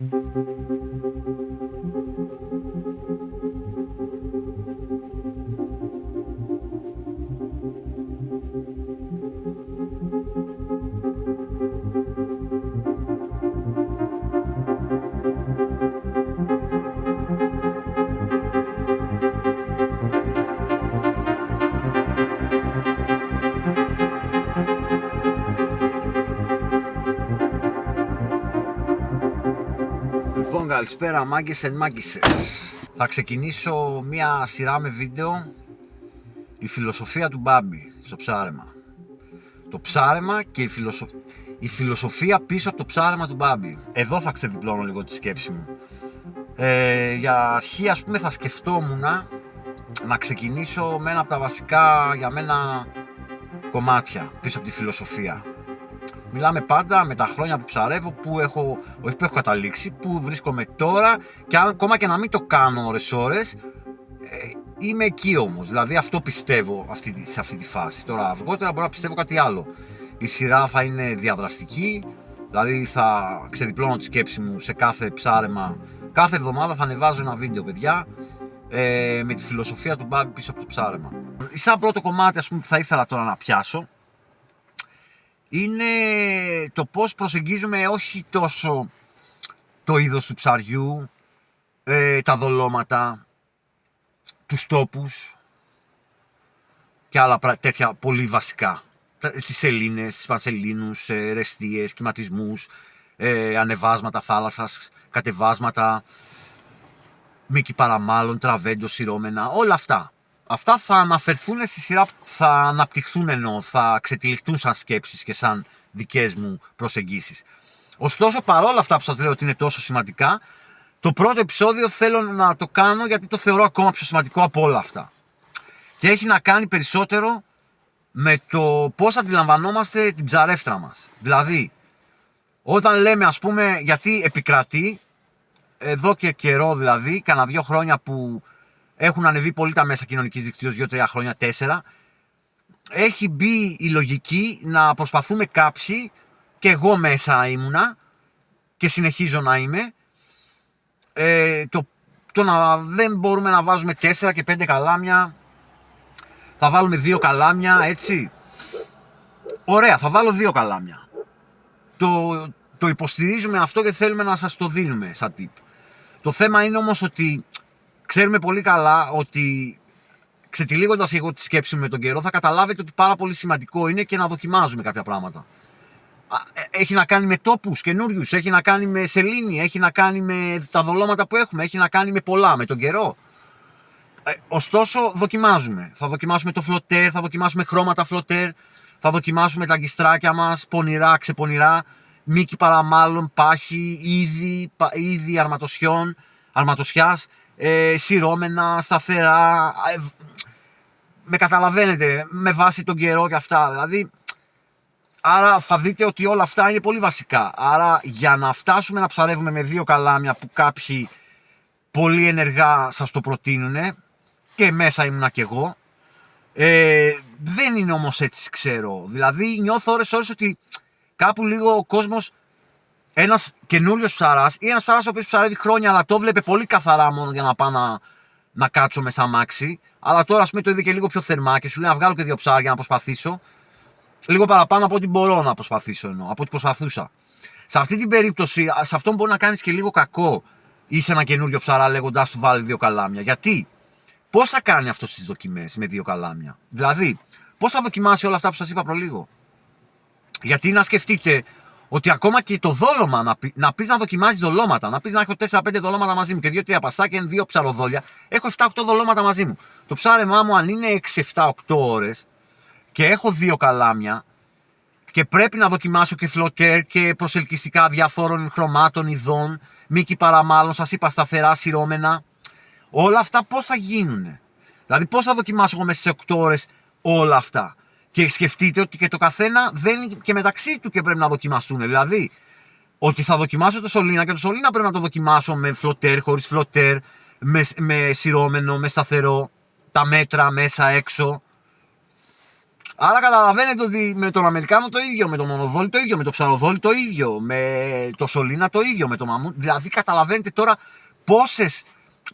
Λοιπόν, καλησπέρα μάγκες and μάγκισσες. Θα ξεκινήσω μια σειρά με βίντεο. Η φιλοσοφία του Μπάμπη στο ψάρεμα. Το ψάρεμα και η φιλοσοφία πίσω από το ψάρεμα του Μπάμπη. Εδώ θα ξεδιπλώνω λίγο τη σκέψη μου. Για αρχή, ας πούμε, θα σκεφτόμουν να ξεκινήσω με ένα από τα βασικά για μένα κομμάτια πίσω από τη φιλοσοφία. Μιλάμε πάντα με τα χρόνια που ψαρεύω, που έχω καταλήξει, που βρίσκομαι τώρα, και ακόμα και να μην το κάνω ώρες, είμαι εκεί όμως. Δηλαδή αυτό πιστεύω σε αυτή τη φάση. Τώρα αργότερα μπορώ να πιστεύω κάτι άλλο. Η σειρά θα είναι διαδραστική, δηλαδή θα ξεδιπλώνω τη σκέψη μου σε κάθε ψάρεμα. Κάθε εβδομάδα θα ανεβάζω ένα βίντεο, παιδιά, με τη φιλοσοφία του Μπάμπη πίσω από το ψάρεμα. Σαν πρώτο κομμάτι, ας πούμε, που θα ήθελα τώρα να πιάσω, είναι το πώς προσεγγίζουμε όχι τόσο το είδος του ψαριού, τα δολώματα, τους τόπους και άλλα τέτοια πολύ βασικά. Τις σελήνες, τις πανσελήνους, ρεστίες, κυματισμούς, ανεβάσματα θάλασσας, κατεβάσματα, μήκη παραμάλλον, τραβέντο, σειρώμενα, όλα αυτά. Αυτά θα αναφερθούν στη σειρά, θα αναπτυχθούν, ενώ θα ξετυλιχτούν σαν σκέψεις και σαν δικές μου προσεγγίσεις. Ωστόσο, παρόλα αυτά που σας λέω ότι είναι τόσο σημαντικά, το πρώτο επεισόδιο θέλω να το κάνω γιατί το θεωρώ ακόμα πιο σημαντικό από όλα αυτά. Και έχει να κάνει περισσότερο με το πώς αντιλαμβανόμαστε την ψαρεύτρα μας. Δηλαδή, όταν λέμε, ας πούμε, γιατί επικρατεί εδώ και καιρό, δηλαδή, κάνα 2 χρόνια που έχουν ανεβεί πολύ τα μέσα κοινωνικής δικτύωσης, 2-3 χρόνια, 4. Έχει μπει η λογική να προσπαθούμε κάποιοι, και εγώ μέσα ήμουνα και συνεχίζω να είμαι, το να δεν μπορούμε να βάζουμε 4 και 5 καλάμια, θα βάλουμε 2 καλάμια, έτσι. Ωραία, θα βάλω 2 καλάμια. Το υποστηρίζουμε αυτό και θέλουμε να σας το δίνουμε σαν tip. Το θέμα είναι όμως ότι ξέρουμε πολύ καλά ότι, ξετυλίγοντας εγώ τη σκέψη μου με τον καιρό, θα καταλάβετε ότι πάρα πολύ σημαντικό είναι και να δοκιμάζουμε κάποια πράγματα. Έχει να κάνει με τόπους καινούριους, έχει να κάνει με σελήνη, έχει να κάνει με τα δολώματα που έχουμε, έχει να κάνει με πολλά, με τον καιρό. Ωστόσο, δοκιμάζουμε. Θα δοκιμάσουμε το φλωτέρ, θα δοκιμάσουμε χρώματα φλωτέρ, θα δοκιμάσουμε τα αγκιστράκια μας, πονηρά, ξεπονηρά, μήκη παραμάλλον, πάχη, είδη αρματοσιάς, σειρώμενα, σταθερά, με καταλαβαίνετε, με βάση τον καιρό και αυτά, δηλαδή. Άρα θα δείτε ότι όλα αυτά είναι πολύ βασικά. Άρα για να φτάσουμε να ψαρεύουμε με 2 καλάμια που κάποιοι πολύ ενεργά σας το προτείνουν, και μέσα ήμουνα κι εγώ, δεν είναι όμως έτσι, ξέρω. Δηλαδή νιώθω ώρες ότι κάπου λίγο ο κόσμος, ένας καινούριος ψαράς ή ένας ψαράς ο οποίος ψαρεύει χρόνια, αλλά το βλέπε πολύ καθαρά μόνο για να πάω να κάτσω με σαν μάξι, αλλά τώρα, ας πούμε, το είδε και λίγο πιο θερμά και σου λέει να βγάλω και 2 ψάρια να προσπαθήσω. Λίγο παραπάνω από ό,τι μπορώ να προσπαθήσω, από ό,τι προσπαθούσα. Σε αυτή την περίπτωση, σε αυτόν μπορεί να κάνεις και λίγο κακό. Είσαι ένα καινούριο ψαρά λέγοντας του βάλει 2 καλάμια. Γιατί, πώς θα κάνει αυτό στις δοκιμές με 2 καλάμια? Δηλαδή, πώς θα δοκιμάσει όλα αυτά που σας είπα προλίγο? Γιατί να σκεφτείτε ότι ακόμα και το δόλωμα, να πεις να δοκιμάζεις δολώματα, να πεις να έχω 4-5 δολώματα μαζί μου και 2-3 παστάκια, 2 ψαροδόλια, έχω 7-8 δολώματα μαζί μου. Το ψάρεμά μου, αν είναι 6-7-8 ώρες και έχω 2 καλάμια και πρέπει να δοκιμάσω και φλωτέρ και προσελκυστικά διαφόρων χρωμάτων, ειδών, μήκη παραμάλλον, σας είπα σταθερά, σειρώμενα, όλα αυτά πώς θα γίνουνε? Δηλαδή πώς θα δοκιμάσω εγώ μέσα σε 8 ώρες όλα αυτά? Και σκεφτείτε ότι και το καθένα δεν είναι και μεταξύ του και πρέπει να δοκιμαστούν. Δηλαδή, ότι θα δοκιμάσω το σωλήνα και το σωλήνα πρέπει να το δοκιμάσω με φλωτέρ, χωρίς φλωτέρ, με σειρώμενο, με σταθερό, τα μέτρα μέσα έξω. Άρα καταλαβαίνετε ότι με τον Αμερικάνο το ίδιο, με τον Μονοδόλη το ίδιο, με το Ψαροδόλη το ίδιο, με το Σολίνα το ίδιο, με το Μαμούν. Δηλαδή καταλαβαίνετε τώρα πόσες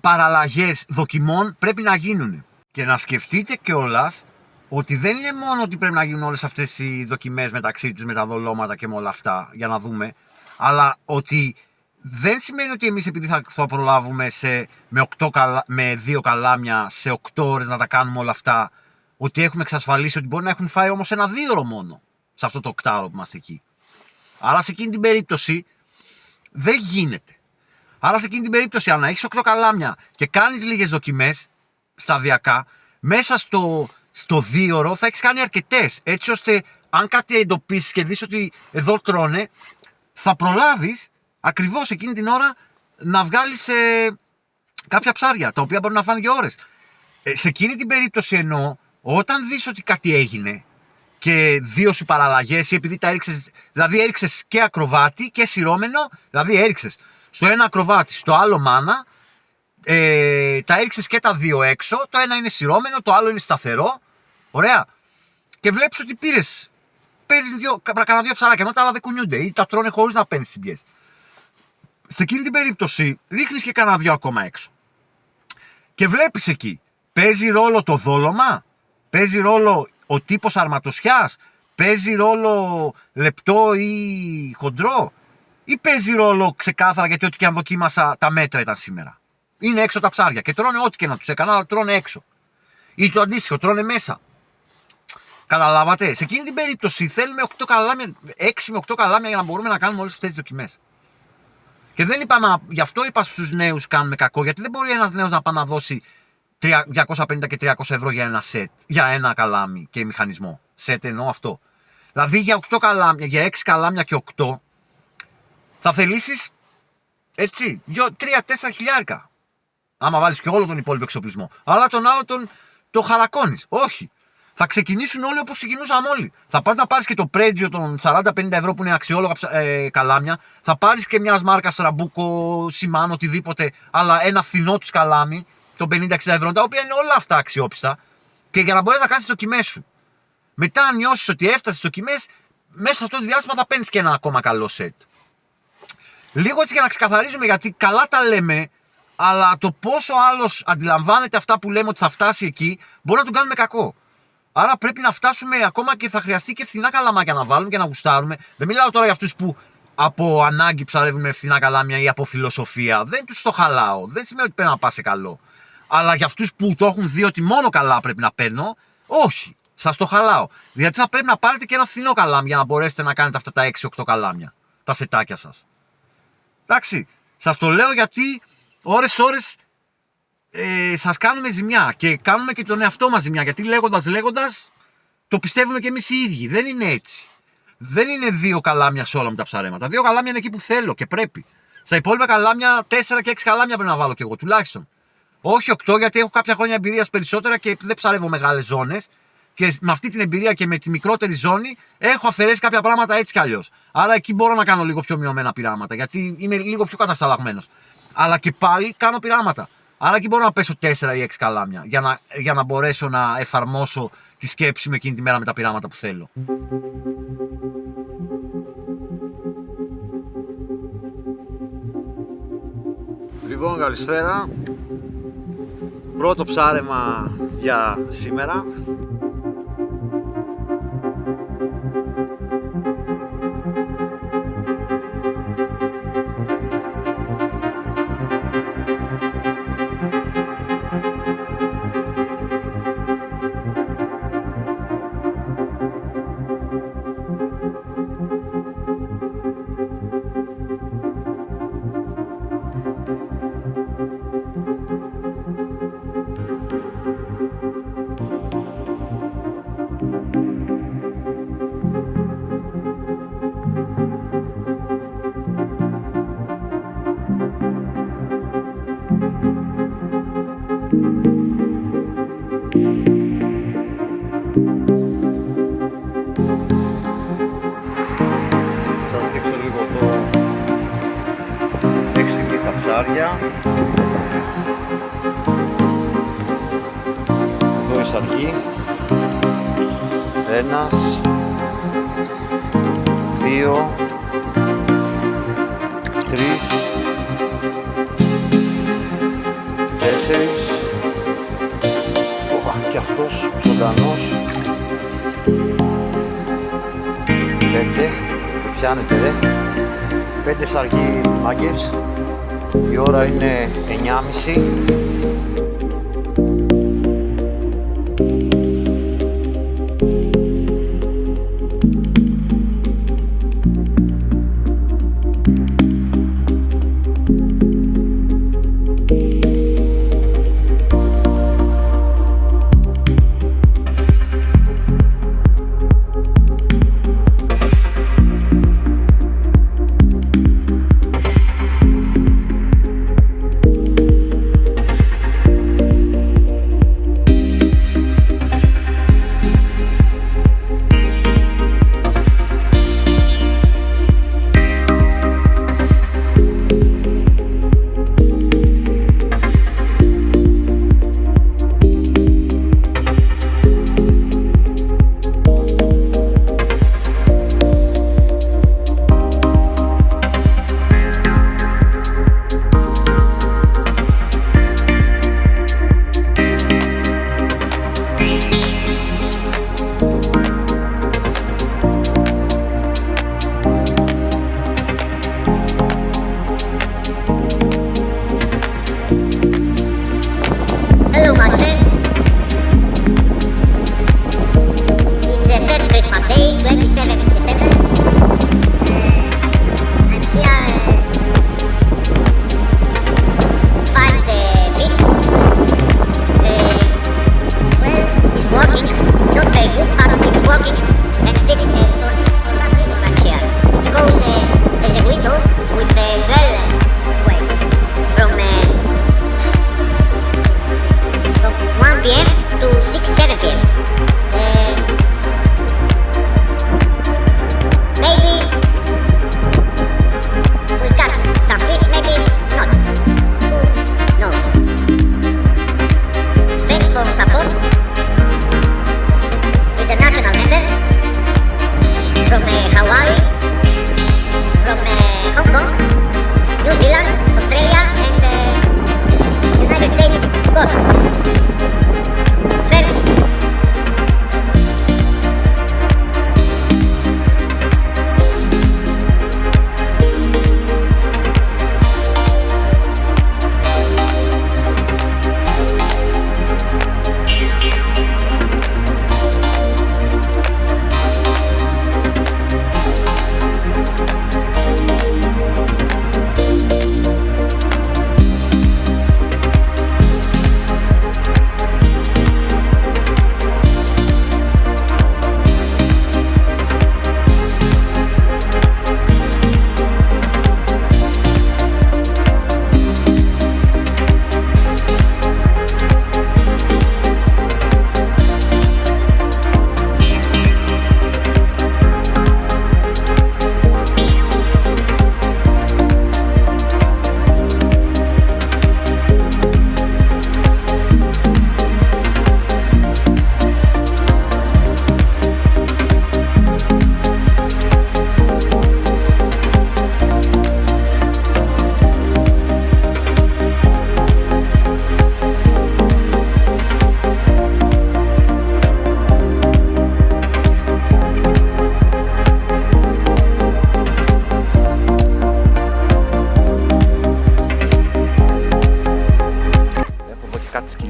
παραλλαγές δοκιμών πρέπει να γίνουν. Και να σκεφτείτε κιόλας ότι δεν είναι μόνο ότι πρέπει να γίνουν όλες αυτές οι δοκιμές μεταξύ τους με τα δολώματα και με όλα αυτά για να δούμε, αλλά ότι δεν σημαίνει ότι εμείς επειδή θα προλάβουμε με 2 καλάμια σε 8 ώρες να τα κάνουμε όλα αυτά, ότι έχουμε εξασφαλίσει ότι μπορεί να έχουν φάει όμως 1-2 ώρο μόνο σε αυτό το 8ωρο που είμαστε εκεί. Άρα σε εκείνη την περίπτωση δεν γίνεται. Άρα σε εκείνη την περίπτωση, αν έχεις 8 καλάμια και κάνεις λίγες δοκιμές σταδιακά, μέσα στο 2ωρο θα έχεις κάνει αρκετές. Έτσι ώστε, αν κάτι εντοπίσεις και δεις ότι εδώ τρώνε, θα προλάβεις ακριβώς εκείνη την ώρα να βγάλεις κάποια ψάρια, τα οποία μπορεί να φάνε και ώρες. Σε εκείνη την περίπτωση εννοώ, όταν δεις ότι κάτι έγινε και 2 σου παραλλαγές ή επειδή τα έριξες, δηλαδή έριξες και ακροβάτι και σειρώμενο, δηλαδή έριξες στο ένα ακροβάτι, στο άλλο μάνα, τα έριξες και τα 2 έξω, το ένα είναι σειρώμενο, το άλλο είναι σταθερό, ωραία, και βλέπεις ότι παίρνεις κανένα 2 ψαράκια, ενώ τα άλλα δεν κουνιούνται ή τα τρώνε χωρίς να παίρνεις συμπιές. Σε εκείνη την περίπτωση ρίχνεις και κανένα 2 ακόμα έξω. Και βλέπεις εκεί, παίζει ρόλο το δόλωμα, παίζει ρόλο ο τύπος αρματοσιάς, παίζει ρόλο λεπτό ή χοντρό, ή παίζει ρόλο ξεκάθαρα γιατί ό,τι και αν δοκίμασα τα μέτρα ήταν σήμερα. Είναι έξω τα ψάρια και τρώνε ό,τι και να τους έκανα, αλλά τρώνε έξω. Ή το αντίστοιχο, τρώνε μέσα. Καταλάβατε, σε εκείνη την περίπτωση θέλουμε 6 με 8 καλάμια για να μπορούμε να κάνουμε όλες αυτές τις δοκιμές. Και δεν είπαμε, γι' αυτό είπα στους νέους κάνουμε κακό, γιατί δεν μπορεί ένας νέος να πάει να δώσει 250 και 300 ευρώ για ένα σετ, για ένα καλάμι και μηχανισμό. Σετ εννοώ αυτό. Δηλαδή για 8 καλάμια, για 6 καλάμια και 8, θα θελήσεις έτσι 3-4 χιλιάρικα. Άμα βάλεις και όλο τον υπόλοιπο εξοπλισμό. Αλλά τον άλλο το χαρακώνεις. Όχι. Θα ξεκινήσουν όλοι όπως ξεκινούσαμε όλοι. Θα πας να πάρεις και το πρέτζιο των 40-50 ευρώ που είναι αξιόλογα καλάμια. Θα πάρεις και μιας μάρκας Τραμπούκο, Σιμάνο, οτιδήποτε. Αλλά ένα φθηνό τους καλάμι των 50-60 ευρώ, τα οποία είναι όλα αυτά αξιόπιστα. Και για να μπορείς να κάνεις τις δοκιμές σου. Μετά, αν νιώσεις ότι έφτασες στις δοκιμές, μέσα σε αυτό το διάστημα θα παίρνεις και ένα ακόμα καλό σετ. Λίγο έτσι για να ξεκαθαρίζουμε, γιατί καλά τα λέμε, αλλά το πόσο άλλος αντιλαμβάνεται αυτά που λέμε ότι θα φτάσει εκεί, μπορεί να τον κάνουμε κακό. Άρα πρέπει να φτάσουμε ακόμα και θα χρειαστεί και φθηνά καλαμάκια να βάλουμε και να γουστάρουμε. Δεν μιλάω τώρα για αυτούς που από ανάγκη ψαρεύουν με φθηνά καλάμια ή από φιλοσοφία. Δεν τους το χαλάω. Δεν σημαίνει ότι πρέπει να πας σε καλό. Αλλά για αυτούς που το έχουν δει ότι μόνο καλά πρέπει να παίρνω, όχι. Σας το χαλάω. Γιατί θα πρέπει να πάρετε και ένα φθηνό καλάμι για να μπορέσετε να κάνετε αυτά τα 6-8 καλάμια. Τα σετάκια σας. Εντάξει. Σας το λέω γιατί ώρες σας κάνουμε ζημιά και κάνουμε και τον εαυτό μας ζημιά. Γιατί λέγοντας, το πιστεύουμε και εμείς οι ίδιοι. Δεν είναι έτσι. Δεν είναι 2 καλάμια σε όλα μου τα ψαρέματα. 2 καλάμια είναι εκεί που θέλω και πρέπει. Στα υπόλοιπα καλάμια, 4 και 6 καλάμια πρέπει να βάλω κι εγώ τουλάχιστον. Όχι 8, γιατί έχω κάποια χρόνια εμπειρίας περισσότερα και δεν ψαρεύω μεγάλες ζώνες. Και με αυτή την εμπειρία και με τη μικρότερη ζώνη έχω αφαιρέσει κάποια πράγματα έτσι κι αλλιώς. Άρα εκεί μπορώ να κάνω λίγο πιο μειωμένα πειράματα, γιατί είμαι λίγο πιο κατασταλαγμένος. Αλλά και πάλι κάνω πειράματα. Άρα εκεί μπορώ να πέσω 4 ή 6 καλάμια για να μπορέσω να εφαρμόσω τη σκέψη μου εκείνη τη μέρα με τα πειράματα που θέλω. Λοιπόν, καλησπέρα. Πρώτο ψάρεμα για σήμερα. Εδώ η σαρκή Ένας, δύο, τρεις, τέσσερις. Και αυτός ζωντανός. 5. Το πιάνετε ρε. 5 σαργοί μάγκες. Η ώρα είναι 9.30.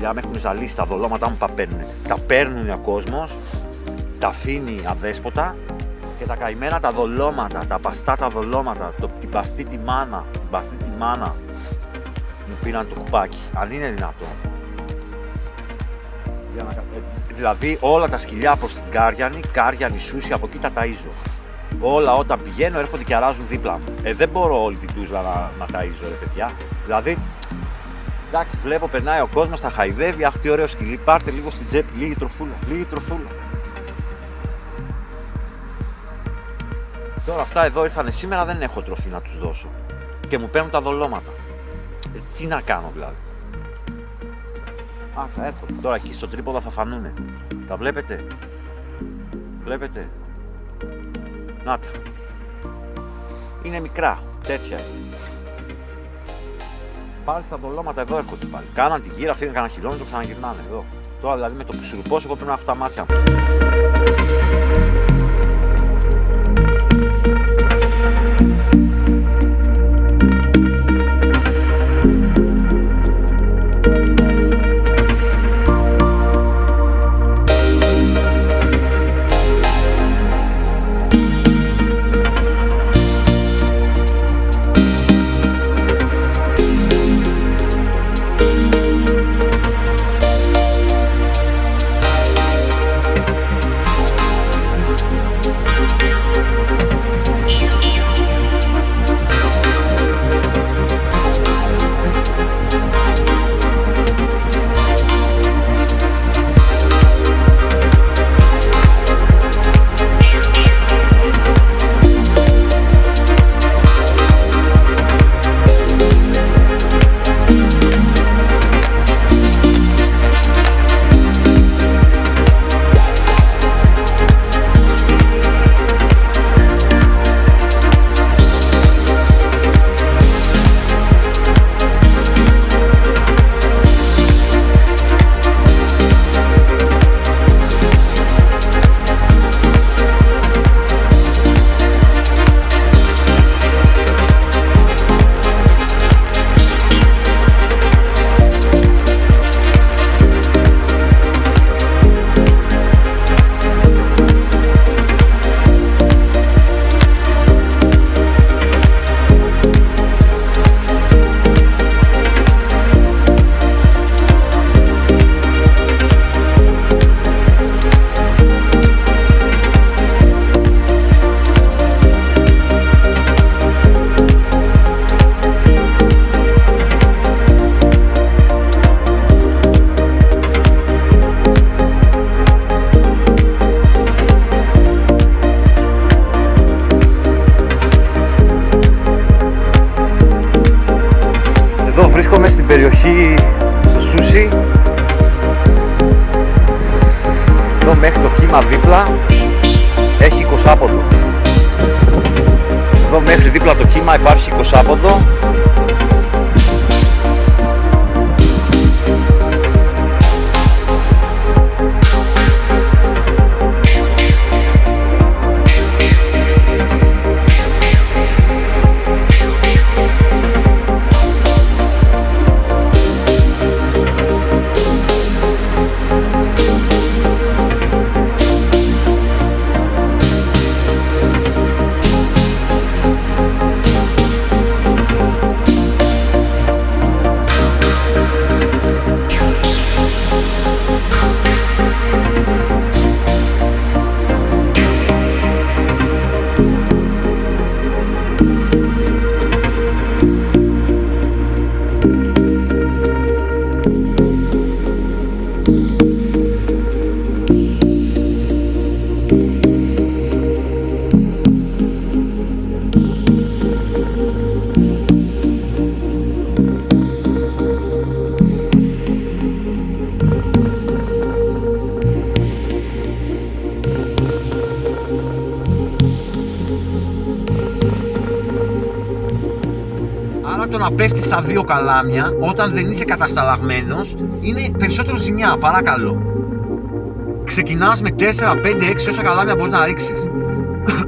σκυλιά με έχουν ζαλίσει, τα δολώματά μου τα παίρνουν. Τα παίρνουν ο κόσμος, τα αφήνει αδέσποτα και τα καημένα τα δολώματα, τα παστά τα δολώματα, την παστή τη μάνα μου πήραν το κουπάκι. Αν είναι δυνατόν. Δηλαδή όλα τα σκυλιά προς την Κάριανη, Σούση, από εκεί τα ταΐζω. Όλα όταν πηγαίνω έρχονται και αράζουν δίπλα μου. Δεν μπορώ όλη την τούσλα να ταΐζω ρε παιδιά. Δηλαδή, εντάξει, βλέπω περνάει ο κόσμος, τα χαϊδεύει, αχ τι ωραίο σκυλί, πάρτε λίγο στην τσέπη, λίγη τροφούλα. Τώρα αυτά εδώ ήρθανε σήμερα, δεν έχω τροφή να τους δώσω και μου παίρνουν τα δολώματα. Τι να κάνω δηλαδή. Θα έρθω. Τώρα εκεί στο τρίποδα θα φανούνε. Τα βλέπετε. Βλέπετε. Να τα. Είναι μικρά. Τέτοια είναι. Πάλι στα δολώματα εδώ έρχονται πάλι. Κάναν τη γύρα, φύγαν κανένα χιλιόμετρο, ξαναγυρνάνε εδώ. Τώρα δηλαδή με το που σουρουπώσω, εγώ πρέπει να έχω τα μάτια μου. Εδώ βρίσκομαι στην περιοχή στο Σούσι. Εδώ μέχρι το κύμα δίπλα έχει 20ποδο. Εδώ μέχρι δίπλα το κύμα υπάρχει 20ποδο. Άρα το να πέφτεις στα δύο καλάμια όταν δεν είσαι κατασταλαγμένος είναι περισσότερο ζημιά, παρακαλώ. Ξεκινάς με 4, 5, 6 όσα καλάμια μπορείς να ρίξεις.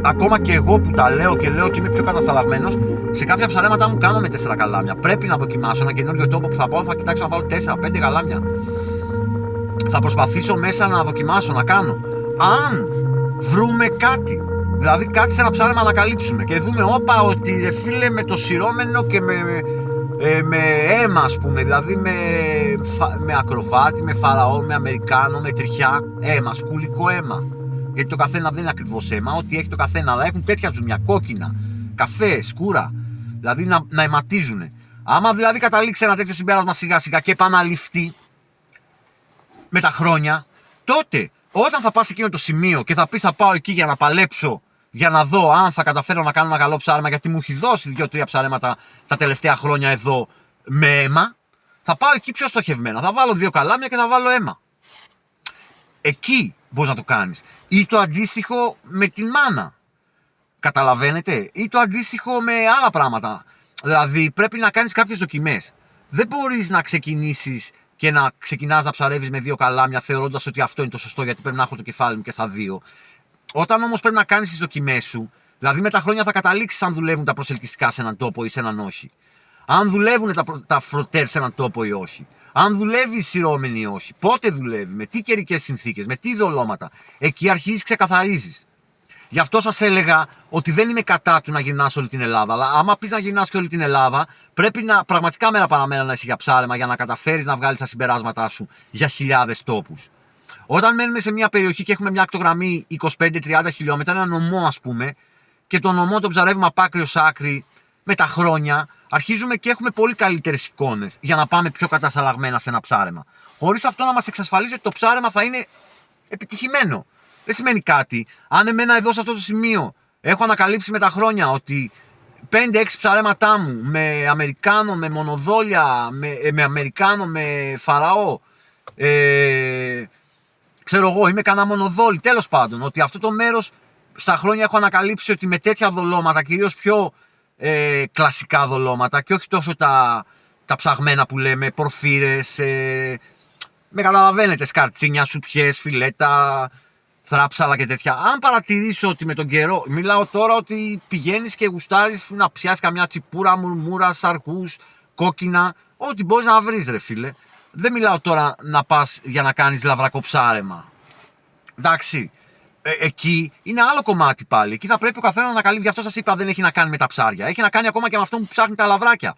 Ακόμα και εγώ που τα λέω και λέω ότι είμαι πιο κατασταλαγμένος, σε κάποια ψαρέματα μου κάνω με 4 καλάμια. Πρέπει να δοκιμάσω ένα καινούριο τόπο που θα πάω, θα κοιτάξω να βάλω 4-5 καλάμια. Θα προσπαθήσω μέσα να δοκιμάσω, να κάνω. Αν βρούμε κάτι, δηλαδή κάτι σε ένα ψάρεμα να καλύψουμε και δούμε όπα ότι ρε φίλε με το σειρώμενο και με αίμα ας πούμε, δηλαδή με ακροβάτη, με φαραώ, με αμερικάνο, με τριχιά, αίμα, σκουλικό αίμα. Γιατί το καθένα δεν είναι ακριβώς αίμα, ό,τι έχει το καθένα, αλλά έχουν τέτοια ζουμιά, κόκκινα, καφέ, σκούρα, δηλαδή να αιματίζουν. Άμα δηλαδή καταλήξει ένα τέτοιο συμπέρασμα σιγά σιγά και επαναληφθεί με τα χρόνια, τότε όταν θα πας εκείνο το σημείο και θα πεις θα πάω εκεί για να παλέψω, για να δω αν θα καταφέρω να κάνω ένα καλό ψάρεμα, γιατί μου έχει δώσει 2-3 ψάρεματα τα τελευταία χρόνια εδώ με αίμα, θα πάω εκεί πιο στοχευμένα. Θα βάλω 2 καλάμια και θα βάλω αίμα. Εκεί μπορείς να το κάνεις. Ή το αντίστοιχο με την μάνα. Καταλαβαίνετε. Ή το αντίστοιχο με άλλα πράγματα. Δηλαδή πρέπει να κάνεις κάποιες δοκιμές. Δεν μπορείς να ξεκινήσεις και να ξεκινάς να ψαρεύεις με 2 καλάμια θεωρώντας ότι αυτό είναι το σωστό, γιατί πρέπει να έχω το κεφάλι μου και στα 2. Όταν όμως πρέπει να κάνεις τις δοκιμές σου, δηλαδή με τα χρόνια θα καταλήξεις αν δουλεύουν τα προσελκυστικά σε έναν τόπο ή σε έναν όχι. Αν δουλεύουν τα φροτέρ σε έναν τόπο ή όχι. Αν δουλεύει η σειρώμενη ή όχι. Πότε δουλεύει, με τι καιρικές συνθήκες, με τι δολώματα. Εκεί αρχίζεις, ξεκαθαρίζεις. Γι' αυτό σας έλεγα ότι δεν είμαι κατά του να γυρνάς όλη την Ελλάδα. Αλλά άμα πεις να γυρνάς και όλη την Ελλάδα, πρέπει να πραγματικά μέρα παραμέρα να είσαι για ψάρεμα για να καταφέρεις να βγάλεις τα συμπεράσματά σου για χιλιάδες τόπους. Όταν μένουμε σε μια περιοχή και έχουμε μια ακτογραμμή 25-30 χιλιόμετρα, ένα νομό ας πούμε, και το νομό τον ψαρεύουμε από άκρη ως άκρη με τα χρόνια, αρχίζουμε και έχουμε πολύ καλύτερες εικόνες για να πάμε πιο κατασταλαγμένα σε ένα ψάρεμα. Χωρίς αυτό να μας εξασφαλίζει ότι το ψάρεμα θα είναι επιτυχημένο. Δεν σημαίνει κάτι. Αν εμένα εδώ σε αυτό το σημείο έχω ανακαλύψει με τα χρόνια ότι 5-6 ψαρέματά μου με Αμερικάνο, με μονοδόλια, με Αμερικάνο, με Φαραώ, ξέρω εγώ, είμαι κανένα μονοδόλι, τέλος πάντων, ότι αυτό το μέρος στα χρόνια έχω ανακαλύψει ότι με τέτοια δολώματα, κυρίως πιο κλασικά δολώματα και όχι τόσο τα ψαγμένα που λέμε, πορφύρες, με καταλαβαίνετε, σκαρτσίνια, σουπιές, φιλέτα, θράψαλα και τέτοια. Αν παρατηρήσω ότι με τον καιρό, μιλάω τώρα ότι πηγαίνεις και γουστάρεις να πιάσεις καμιά τσιπούρα, μουρμούρα, σαρκούς, κόκκινα, ό,τι μπορείς να βρεις ρε φίλε. Δεν μιλάω τώρα να πας για να κάνεις λαβρακό ψάρεμα. Εντάξει, εκεί είναι άλλο κομμάτι πάλι. Εκεί θα πρέπει ο καθένας να ανακαλύψει. Γι' αυτό σας είπα δεν έχει να κάνει με τα ψάρια. Έχει να κάνει ακόμα και με αυτό που ψάχνει τα λαβράκια.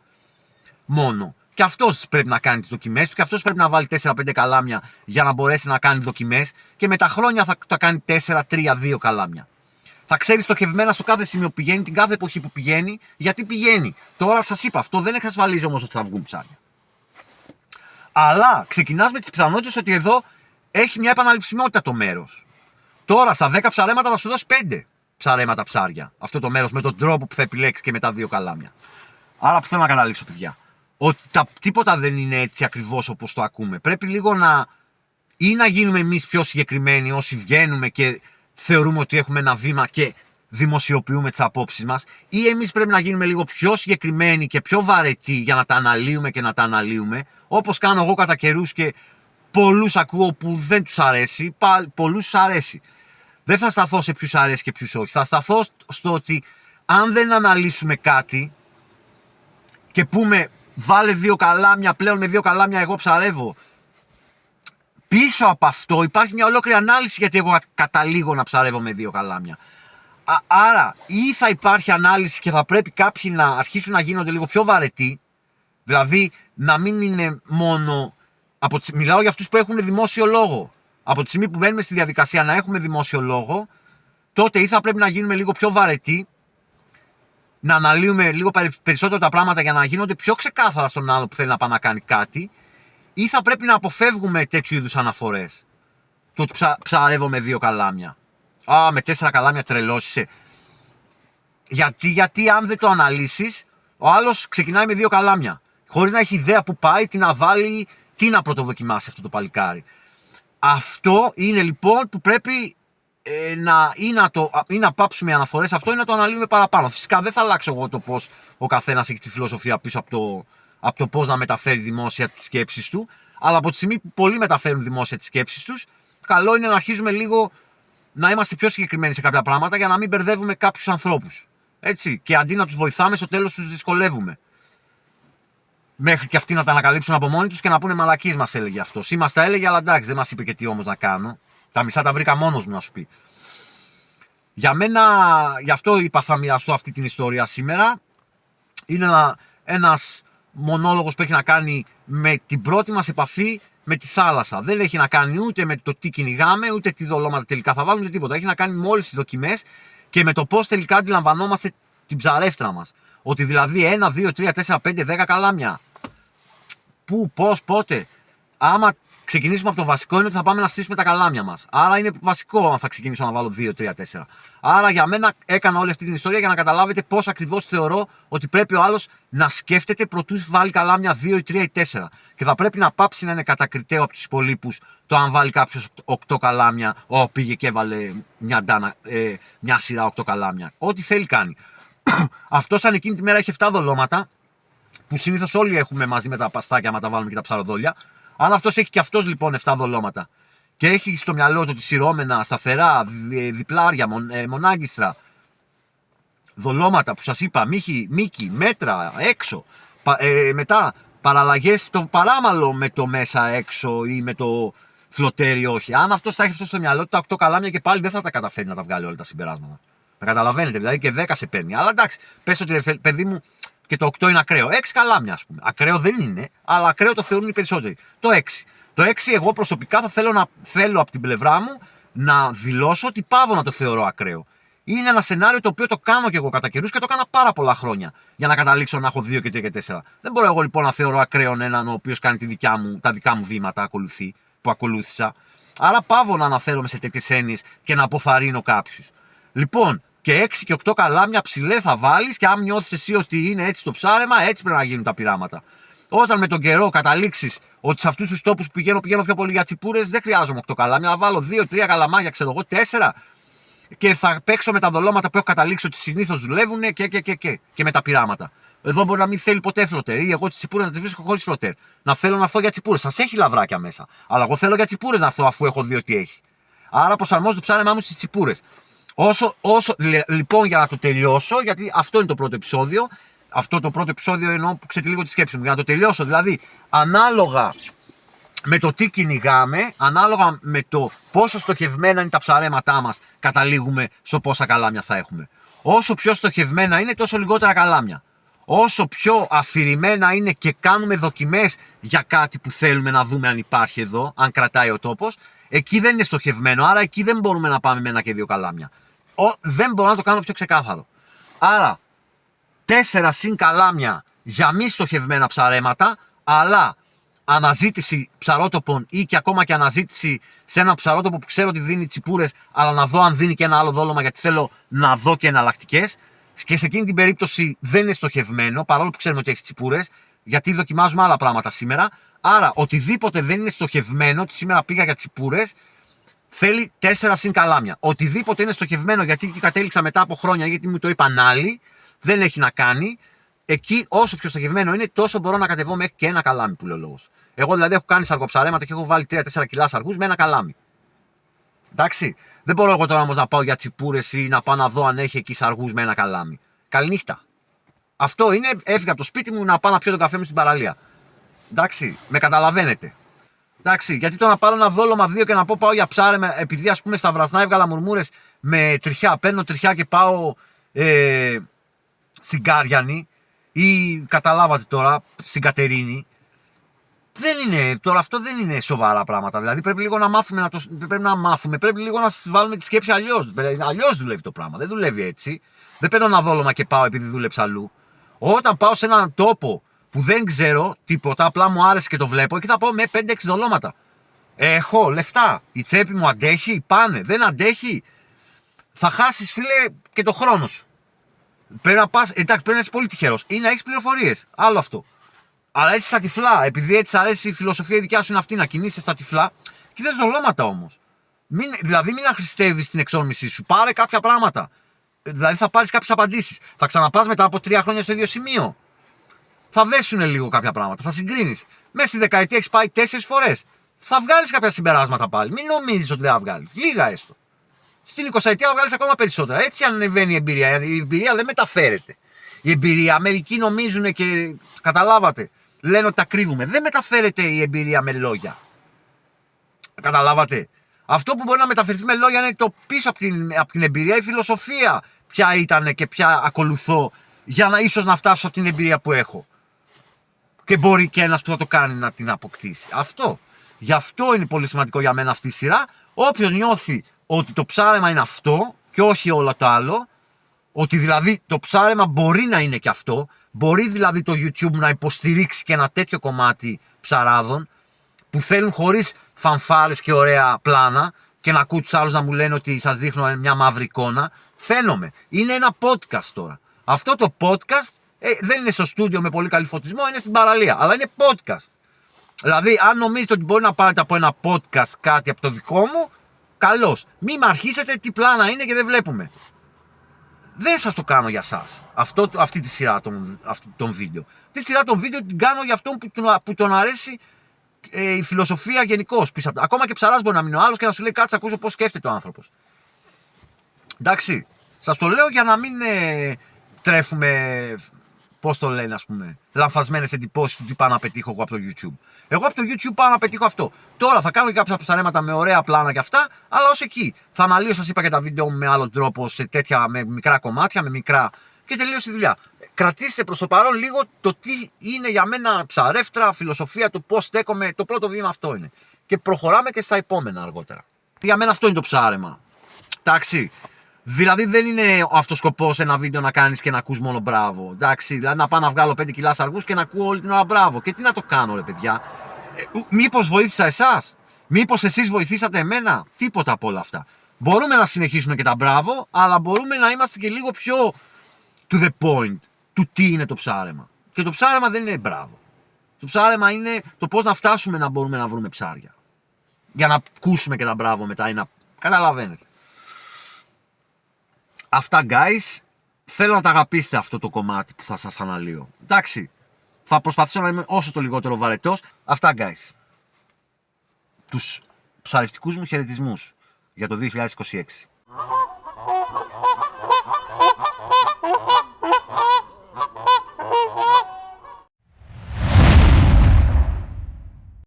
Μόνο. Και αυτός πρέπει να κάνει τις δοκιμές του, και αυτός πρέπει να βάλει 4-5 καλάμια για να μπορέσει να κάνει δοκιμές, και με τα χρόνια θα κάνει 4-3-2 καλάμια. Θα ξέρει στοχευμένα στο κάθε σημείο που πηγαίνει, την κάθε εποχή που πηγαίνει, γιατί πηγαίνει. Τώρα σας είπα, αυτό δεν εξασφαλίζει όμως ότι θα βγουν ψάρια. Αλλά ξεκινάς με τις πιθανότητες ότι εδώ έχει μια επαναληψιμότητα το μέρος. Τώρα στα 10 ψαρέματα θα σου δώσει 5 ψαρέματα ψάρια. Αυτό το μέρος με τον τρόπο που θα επιλέξει και με τα 2 καλάμια. Άρα που θέλω να καταλήξω, παιδιά, ότι τίποτα δεν είναι έτσι ακριβώς όπως το ακούμε. Πρέπει λίγο να γίνουμε εμείς πιο συγκεκριμένοι όσοι βγαίνουμε και θεωρούμε ότι έχουμε ένα βήμα και δημοσιοποιούμε τις απόψεις μας, ή εμείς πρέπει να γίνουμε λίγο πιο συγκεκριμένοι και πιο βαρετοί για να τα αναλύουμε και να τα αναλύουμε, όπως κάνω εγώ κατά καιρούς και πολλούς ακούω που δεν τους αρέσει, πολλούς τους αρέσει. Δεν θα σταθώ σε ποιους αρέσει και ποιους όχι. Θα σταθώ στο ότι αν δεν αναλύσουμε κάτι και πούμε βάλε 2 καλάμια, πλέον με 2 καλάμια εγώ ψαρεύω, πίσω από αυτό υπάρχει μια ολόκληρη ανάλυση γιατί εγώ καταλήγω να ψαρεύω με 2 καλάμια. Άρα ή θα υπάρχει ανάλυση και θα πρέπει κάποιοι να αρχίσουν να γίνονται λίγο πιο βαρετοί, δηλαδή να μην είναι μόνο, μιλάω για αυτούς που έχουν δημόσιο λόγο, από τη στιγμή που μπαίνουμε στη διαδικασία να έχουμε δημόσιο λόγο, τότε ή θα πρέπει να γίνουμε λίγο πιο βαρετοί, να αναλύουμε λίγο περισσότερο τα πράγματα για να γίνονται πιο ξεκάθαρα στον άλλο που θέλει να πάει να κάνει κάτι, ή θα πρέπει να αποφεύγουμε τέτοιου είδους αναφορές. Το ότι ψαρεύω με 2 καλάμια. Με 4 καλάμια τρελός είσαι. Γιατί αν δεν το αναλύσεις, ο άλλος ξεκινάει με 2 καλάμια. Χωρίς να έχει ιδέα που πάει, τι να βάλει, τι να πρωτοδοκιμάσει αυτό το παλικάρι. Αυτό είναι λοιπόν που πρέπει ή να πάψουμε οι αναφορές αυτό ή να το αναλύουμε παραπάνω. Φυσικά δεν θα αλλάξω εγώ το πώς ο καθένας έχει τη φιλοσοφία πίσω από το πώς να μεταφέρει δημόσια τις σκέψεις του, αλλά από τη στιγμή που πολλοί μεταφέρουν δημόσια τις σκέψεις τους, καλό είναι να αρχίζουμε λίγο να είμαστε πιο συγκεκριμένοι σε κάποια πράγματα για να μην μπερδεύουμε κάποιους ανθρώπους. Έτσι, και αντί να τους βοηθάμε, στο τέλος τους δυσκολεύουμε. Μέχρι και αυτοί να τα ανακαλύψουν από μόνοι τους και να πούνε μαλακίες μας έλεγε αυτός. Ή μας τα έλεγε, αλλά εντάξει, δεν μας είπε και τι όμως να κάνω. Τα μισά τα βρήκα μόνος μου, να σου πει. Για μένα, γι' αυτό είπα θα μοιραστώ αυτή την ιστορία σήμερα. Είναι ένας μονόλογος που έχει να κάνει με την πρώτη μας επαφή με τη θάλασσα. Δεν έχει να κάνει ούτε με το τι κυνηγάμε, ούτε τι δολώματα τελικά θα βάλουμε, ούτε τίποτα. Έχει να κάνει με όλες τις δοκιμές και με το πώς τελικά αντιλαμβανόμαστε την ψαρεύτρα μας. Ότι δηλαδή 1, 2, 3, 4, 5, 10 καλάμια. Πού, πώς, πότε. Άμα ξεκινήσουμε από το βασικό είναι ότι θα πάμε να στήσουμε τα καλάμια μας. Άρα είναι βασικό αν θα ξεκινήσω να βάλω 2, 3, 4. Άρα για μένα έκανα όλη αυτή την ιστορία για να καταλάβετε πώς ακριβώς θεωρώ ότι πρέπει ο άλλος να σκέφτεται προτού βάλει καλάμια 2, 3 ή 4. Και θα πρέπει να πάψει να είναι κατακριτέο από τους υπολείπους το αν βάλει κάποιος 8 καλάμια, πήγε και έβαλε μια σειρά 8 καλάμια. Ό,τι θέλει κάνει. Αυτό σαν εκείνη τη μέρα έχει 7 δολώματα, που συνήθως όλοι έχουμε μαζί με τα παστάκια, άμα τα βάλουμε και τα ψαροδόλια. Αν αυτός έχει και αυτός λοιπόν 7 δολώματα και έχει στο μυαλό του σειρώμενα, σταθερά, διπλάρια, μονάγκιστρα, δολώματα που σας είπα, μήκη, μέτρα, έξω, μετά παραλλαγές το παράμαλο με το μέσα έξω ή με το φλωτέρι όχι. Αν αυτός τα έχει αυτό στο μυαλό του, τα 8 καλάμια και πάλι δεν θα τα καταφέρει να τα βγάλει όλα τα συμπεράσματα. Να καταλαβαίνετε, δηλαδή και 10 σε παίρνει. Αλλά εντάξει, πες ότι παιδί μου και το 8 είναι ακραίο. 6 καλάμια, ας πούμε. Ακραίο δεν είναι, αλλά ακραίο το θεωρούν οι περισσότεροι. Το 6. Το 6 εγώ προσωπικά θα θέλω από την πλευρά μου να δηλώσω ότι πάω να το θεωρώ ακραίο. Είναι ένα σενάριο το οποίο το κάνω και εγώ κατά καιρούς και το έκανα πάρα πολλά χρόνια για να καταλήξω να έχω 2 και 3 και 4. Δεν μπορώ εγώ λοιπόν να θεωρώ ακραίον έναν ο οποίος κάνει τα δικά μου βήματα, που ακολούθησα. Άρα πάω να αναφέρομαι σε τέτοιες έννοιες και να αποθαρρύνω κάποιους. Λοιπόν, και 6 και 8 καλάμια ψηλέ θα βάλεις και αν νιώθεις εσύ ότι είναι έτσι το ψάρεμα, έτσι πρέπει να γίνουν τα πειράματα. Όταν με τον καιρό καταλήξεις ότι σε αυτούς τους τόπους που πηγαίνω πιο πολύ για τσιπούρες, δεν χρειάζομαι 8 καλάμια, θα βάλω 2-3 καλαμάκια, ξέρω εγώ, 4 και θα παίξω με τα δολώματα που έχω καταλήξει ότι συνήθως δουλεύουν και με τα πειράματα. Εδώ μπορεί να μην θέλει ποτέ φλωτέρ ή εγώ τις τσιπούρες να τις βρίσκω χωρίς φλωτέρ. Να θέλω να έρθω για τσιπούρες. Σας έχει λαβράκια μέσα. Αλλά εγώ θέλω για τσιπούρες να έρθω αφού έχω δει ότι έχει. Άρα προσαρμόζω το ψάρεμά μου στις τσιπούρες. Λοιπόν, για να το τελειώσω, γιατί αυτό είναι το πρώτο επεισόδιο. Αυτό το πρώτο επεισόδιο εννοώ που ξετυλίγω τη σκέψη μου. Για να το τελειώσω, δηλαδή, ανάλογα με το τι κυνηγάμε, ανάλογα με το πόσο στοχευμένα είναι τα ψαρέματά μας, καταλήγουμε στο πόσα καλάμια θα έχουμε. Όσο πιο στοχευμένα είναι, τόσο λιγότερα καλάμια. Όσο πιο αφηρημένα είναι και κάνουμε δοκιμές για κάτι που θέλουμε να δούμε αν υπάρχει εδώ, αν κρατάει ο τόπος, εκεί δεν είναι στοχευμένο, άρα εκεί δεν μπορούμε να πάμε με 1 και 2 καλάμια. Δεν μπορώ να το κάνω πιο ξεκάθαρο. Άρα, 4 συν καλάμια για μη στοχευμένα ψαρέματα, αλλά αναζήτηση ψαρότοπων ή και ακόμα και αναζήτηση σε ένα ψαρότοπο που ξέρω ότι δίνει τσιπούρες, αλλά να δω αν δίνει και ένα άλλο δόλωμα γιατί θέλω να δω και εναλλακτικές. Και σε εκείνη την περίπτωση δεν είναι στοχευμένο, παρόλο που ξέρουμε ότι έχει τσιπούρες, γιατί δοκιμάζουμε άλλα πράγματα σήμερα. Άρα, οτιδήποτε δεν είναι στοχευμένο, ότι σήμερα πήγα για τσιπούρες, θέλει 4 συν καλάμια. Οτιδήποτε είναι στοχευμένο, γιατί κατέληξα μετά από χρόνια, γιατί μου το είπαν άλλοι, δεν έχει να κάνει. Εκεί, όσο πιο στοχευμένο είναι, τόσο μπορώ να κατεβώ μέχρι και 1 καλάμι που λέει ο λόγος. Εγώ δηλαδή έχω κάνει σαργοψαρέματα και έχω βάλει 3-4 κιλά σαργούς με 1 καλάμι. Εντάξει. Δεν μπορώ εγώ τώρα όμως να πάω για τσιπούρες ή να πάω να δω αν έχει εκεί σαργούς με 1 καλάμι. Καληνύχτα. Αυτό είναι, έφυγα από το σπίτι μου να πάω να πιω τον καφέ μου στην παραλία. Εντάξει, με καταλαβαίνετε. Εντάξει, γιατί το να πάρω ένα δόλωμα 2 και να πω πάω για ψάρεμα, επειδή ας πούμε στα Βρασνά έβγαλα μουρμούρες με τριχιά, παίρνω τριχιά και πάω στην Κάριανη ή καταλάβατε τώρα στην Κατερίνη. Δεν είναι, τώρα αυτό δεν είναι σοβαρά πράγματα. Δηλαδή πρέπει λίγο να μάθουμε, πρέπει λίγο να βάλουμε τη σκέψη αλλιώς. Αλλιώς δουλεύει το πράγμα. Δεν δουλεύει έτσι. Δεν παίρνω ένα δόλωμα και πάω επειδή δούλεψα αλλού. Όταν πάω σε έναν τόπο που δεν ξέρω τίποτα, απλά μου άρεσε και το βλέπω, εκεί θα πάω με 5-6 δολώματα. Έχω λεφτά. Η τσέπη μου αντέχει, πάνε. Δεν αντέχει. Θα χάσεις, φίλε, και το χρόνο σου. Πρέπει να πας, εντάξει, πρέπει να είσαι πολύ τυχερός ή να έχεις πληροφορίες. Άλλο αυτό. Αλλά έτσι στα τυφλά, επειδή έτσι αρέσει η φιλοσοφία δικιά σου είναι αυτή να κινείσαι στα τυφλά, και θες δολώματα όμως. Δηλαδή μην αχρηστεύεις την εξόρμησή σου. Πάρε κάποια πράγματα. Δηλαδή θα πάρεις κάποιες απαντήσεις. Θα ξαναπάς μετά από 3 χρόνια στο ίδιο σημείο. Θα δέσουν λίγο κάποια πράγματα. Θα συγκρίνεις. Μέσα στη δεκαετία έχεις πάει 4 φορές. Θα βγάλεις κάποια συμπεράσματα πάλι. Μην νομίζεις ότι δεν θα βγάλεις. Λίγα έστω. Στην 20ετία θα βγάλεις ακόμα περισσότερα. Έτσι ανεβαίνει η εμπειρία. Η εμπειρία δεν μεταφέρεται. Η εμπειρία, μερικοί νομίζουν και καταλάβατε. Λένε ότι τα κρύβουμε. Δεν μεταφέρεται η εμπειρία με λόγια. Καταλάβατε. Αυτό που μπορεί να μεταφερθεί με λόγια είναι το πίσω από την εμπειρία, η φιλοσοφία. Ποια ήταν και ποια ακολουθώ για να ίσως να φτάσω σε αυτήν την εμπειρία που έχω. Και μπορεί και ένας που θα το κάνει να την αποκτήσει. Αυτό. Γι' αυτό είναι πολύ σημαντικό για μένα αυτή η σειρά. Όποιος νιώθει ότι το ψάρεμα είναι αυτό και όχι όλο το άλλο, ότι δηλαδή το ψάρεμα μπορεί να είναι και αυτό, μπορεί δηλαδή το YouTube να υποστηρίξει και ένα τέτοιο κομμάτι ψαράδων, που θέλουν χωρίς φανφάρες και ωραία πλάνα και να ακούω τους άλλους να μου λένε ότι σας δείχνω μια μαύρη εικόνα. Φαίνομαι. Είναι ένα podcast τώρα. Αυτό το podcast δεν είναι στο στούντιο με πολύ καλή φωτισμό, είναι στην παραλία. Αλλά είναι podcast. Δηλαδή, αν νομίζετε ότι μπορεί να πάρετε από ένα podcast κάτι από το δικό μου, καλώς. Μην με αρχίσετε τι πλάνα είναι και δεν βλέπουμε. Δεν σας το κάνω για σας. Αυτή τη σειρά των βίντεο. Αυτή τη σειρά των βίντεο την κάνω για αυτόν που τον αρέσει η φιλοσοφία γενικώς. Ακόμα και ψαράς μπορεί να μείνει ο άλλος και να σου λέει κάτσε ακούσω πώς σκέφτεται ο άνθρωπος. Εντάξει. Σας το λέω για να μην τρέφουμε, πώς το λένε, ας πούμε, λανθασμένες εντυπώσεις του τι πάω να πετύχω εγώ από το YouTube. Εγώ από το YouTube πάω να πετύχω αυτό. Τώρα θα κάνω και κάποια ψαρέματα με ωραία πλάνα και αυτά, αλλά ως εκεί. Θα αναλύω, σας είπα, και τα βίντεο μου με άλλο τρόπο, με μικρά κομμάτια, με μικρά. Και τελείωσε η δουλειά. Κρατήστε προς το παρόν λίγο το τι είναι για μένα ψαρεύτρα, φιλοσοφία, το πώς στέκομαι. Το πρώτο βήμα αυτό είναι. Και προχωράμε και στα επόμενα αργότερα. Για μένα αυτό είναι το ψάρεμα. Εντάξει. Δηλαδή δεν είναι αυτός ο σκοπός ένα βίντεο να κάνεις και να ακούς μόνο μπράβο. Εντάξει, δηλαδή να πάω να βγάλω 5 κιλά αργούς και να ακούω όλη την ώρα μπράβο. Και τι να το κάνω, ρε παιδιά. Μήπως βοήθησα εσάς, μήπως εσείς βοηθήσατε εμένα. Τίποτα από όλα αυτά. Μπορούμε να συνεχίσουμε και τα μπράβο, αλλά μπορούμε να είμαστε και λίγο πιο to the point του τι είναι το ψάρεμα. Και το ψάρεμα δεν είναι μπράβο. Το ψάρεμα είναι το πώς να φτάσουμε να μπορούμε να βρούμε ψάρια. Για να ακούσουμε και τα μπράβο μετά ή να καταλαβαίνετε. Αυτά, guys, θέλω να τα αγαπήσετε αυτό το κομμάτι που θα σας αναλύω. Εντάξει, θα προσπαθήσω να είμαι όσο το λιγότερο βαρετός. Αυτά, guys. Τους ψαρευτικούς μου χαιρετισμούς για το 2026.